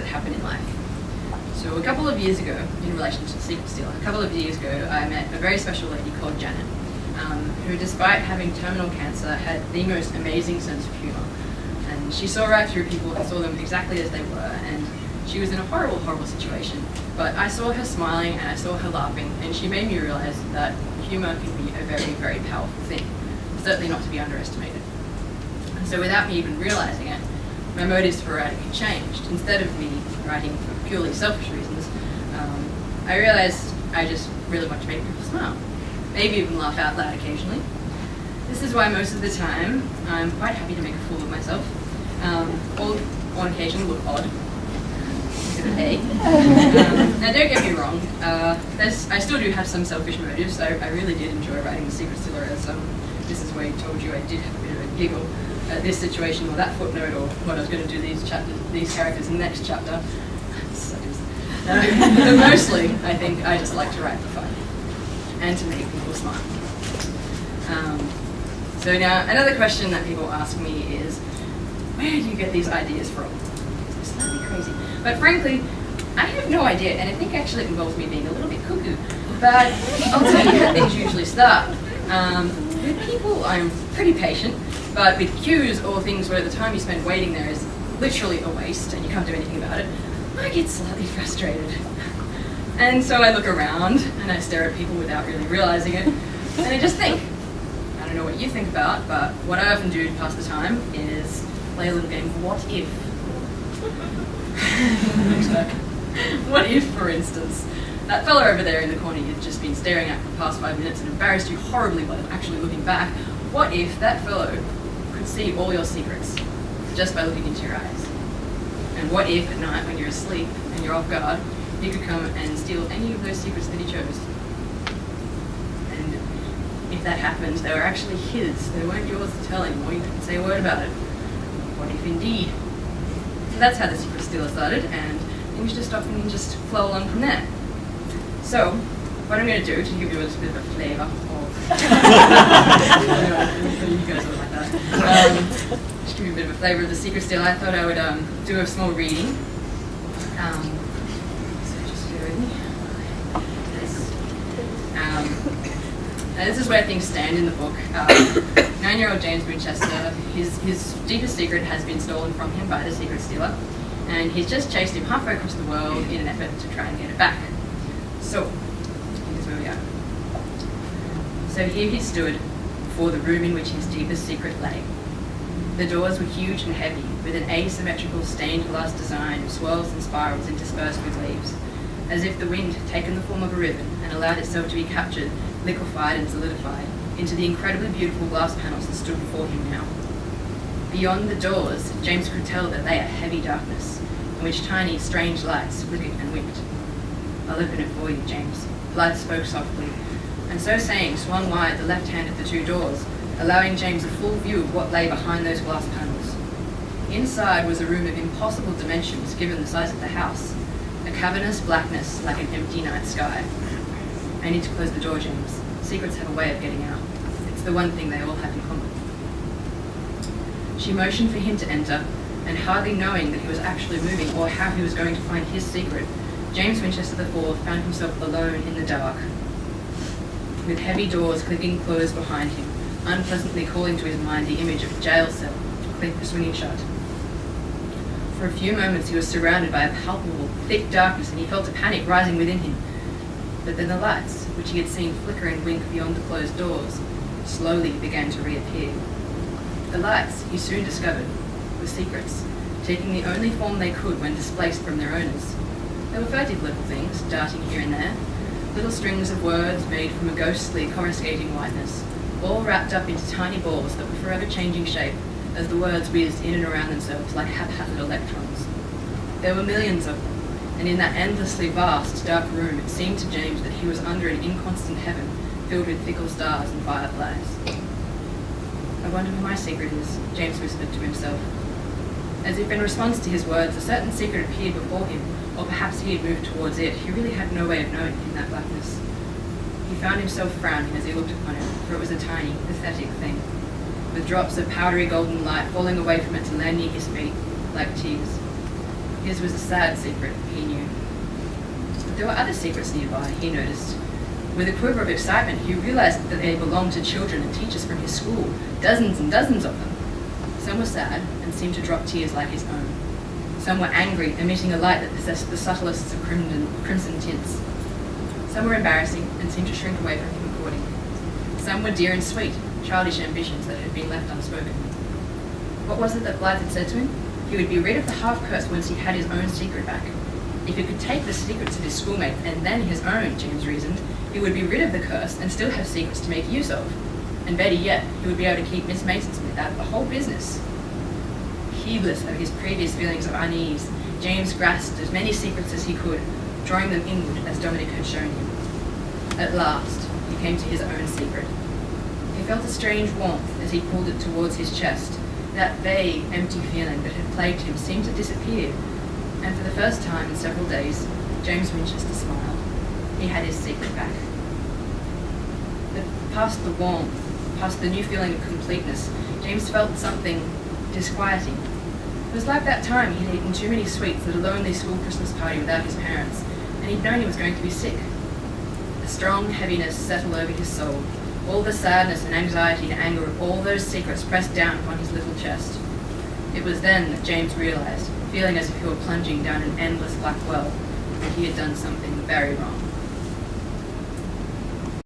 happen in life. So a couple of years ago, in relation to Secret Stealer, I met a very special lady called Janet, who, despite having terminal cancer, had the most amazing sense of humour. And she saw right through people and saw them exactly as they were, and she was in a horrible, horrible situation. But I saw her smiling and I saw her laughing, and she made me realise that humour can be a very, very powerful thing, certainly not to be underestimated. And so without me even realising it, my motives for writing had changed. Instead of me writing for purely selfish reasons, I realised I just really want to make people smile, maybe even laugh out loud occasionally. This is why most of the time I'm quite happy to make a fool of myself, or on occasion look odd. Now don't get me wrong, I still do have some selfish motives. I really did enjoy writing The Secret Stealer, as this is where I told you I did have a bit of a giggle at this situation or that footnote, or what I was going to do these characters in the next chapter. But mostly, I think I just like to write for fun and to make people smile. So now, another question that people ask me is, where do you get these ideas from? It's slightly crazy. But frankly, I have no idea, and I think actually it involves me being a little bit cuckoo. But I'll tell you how things usually start. With people, I'm pretty patient, but with queues or things where the time you spend waiting there is literally a waste and you can't do anything about it, I get slightly frustrated. And so I look around and I stare at people without really realising it, and I just think. I don't know what you think about, but what I often do to pass the time is play a little game of what if. What if, for instance, that fella over there in the corner you've just been staring at for the past 5 minutes and embarrassed you horribly by actually looking back? What if that fellow could see all your secrets just by looking into your eyes? And what if at night when you're asleep and you're off guard, he could come and steal any of those secrets that he chose? And if that happened, they were actually his. They weren't yours to tell anymore. You couldn't say a word about it. What if indeed? So that's how The Secret Stealer started, and things just often just flow along from there. So, what I'm going to do to give you a little bit of a flavour of... you guys all like that. Just give you a bit of a flavour of The Secret Stealer, I thought I would do a small reading. So just bear with me. This is where things stand in the book. 9-year-old James Winchester, his deepest secret has been stolen from him by the Secret Stealer, and he's just chased him halfway across the world in an effort to try and get it back. So, here's where we are. So here he stood before the room in which his deepest secret lay. The doors were huge and heavy, with an asymmetrical stained glass design of swirls and spirals interspersed with leaves, as if the wind had taken the form of a ribbon and allowed itself to be captured, liquefied and solidified into the incredibly beautiful glass panels that stood before him now. Beyond the doors, James could tell that lay a heavy darkness, in which tiny, strange lights flickered and winked. "I'll open it for you, James," Blythe spoke softly, and so saying swung wide the left hand of the two doors, allowing James a full view of what lay behind those glass panels. Inside was a room of impossible dimensions given the size of the house, a cavernous blackness like an empty night sky. "I need to close the door, James. Secrets have a way of getting out. It's the one thing they all have in common." She motioned for him to enter, and hardly knowing that he was actually moving or how he was going to find his secret, James Winchester IV found himself alone in the dark, with heavy doors clicking closed behind him, unpleasantly calling to his mind the image of a jail cell, swinging shut. For a few moments he was surrounded by a palpable, thick darkness, and he felt a panic rising within him. But then the lights, which he had seen flicker and wink beyond the closed doors, slowly began to reappear. The lights, he soon discovered, were secrets, taking the only form they could when displaced from their owners. They were furtive little things, darting here and there, little strings of words made from a ghostly, coruscating whiteness, all wrapped up into tiny balls that were forever changing shape as the words whizzed in and around themselves like haphazard electrons. There were millions of them, and in that endlessly vast, dark room it seemed to James that he was under an inconstant heaven filled with fickle stars and fireflies. "I wonder where my secret is," James whispered to himself. As if in response to his words, a certain secret appeared before him, or perhaps he had moved towards it. He really had no way of knowing in that blackness. He found himself frowning as he looked upon it, for it was a tiny, pathetic thing, with drops of powdery golden light falling away from it to land near his feet, like tears. His was a sad secret, he knew. But there were other secrets nearby, he noticed. With a quiver of excitement, he realized that they belonged to children and teachers from his school, dozens and dozens of them. Some were sad and seemed to drop tears like his own. Some were angry, emitting a light that possessed the subtlest of crimson tints. Some were embarrassing and seemed to shrink away from him accordingly. Some were dear and sweet, childish ambitions that had been left unspoken. What was it that Blythe had said to him? He would be rid of the half-curse once he had his own secret back. If he could take the secrets of his schoolmates and then his own, James reasoned, he would be rid of the curse and still have secrets to make use of. And better yet, he would be able to keep Miss Mason-Smith out of the whole business. Heedless of his previous feelings of unease, James grasped as many secrets as he could, drawing them inward as Dominic had shown him. At last, he came to his own secret. He felt a strange warmth as he pulled it towards his chest. That vague, empty feeling that had plagued him seemed to disappear, and for the first time in several days, James Winchester smiled. He had his secret back. But past the warmth, past the new feeling of completeness, James felt something disquieting. It was like that time he'd eaten too many sweets at a lonely school Christmas party without his parents, and he'd known he was going to be sick. A strong heaviness settled over his soul. All the sadness and anxiety and anger of all those secrets pressed down upon his little chest. It was then that James realized, feeling as if he were plunging down an endless black well, that he had done something very wrong.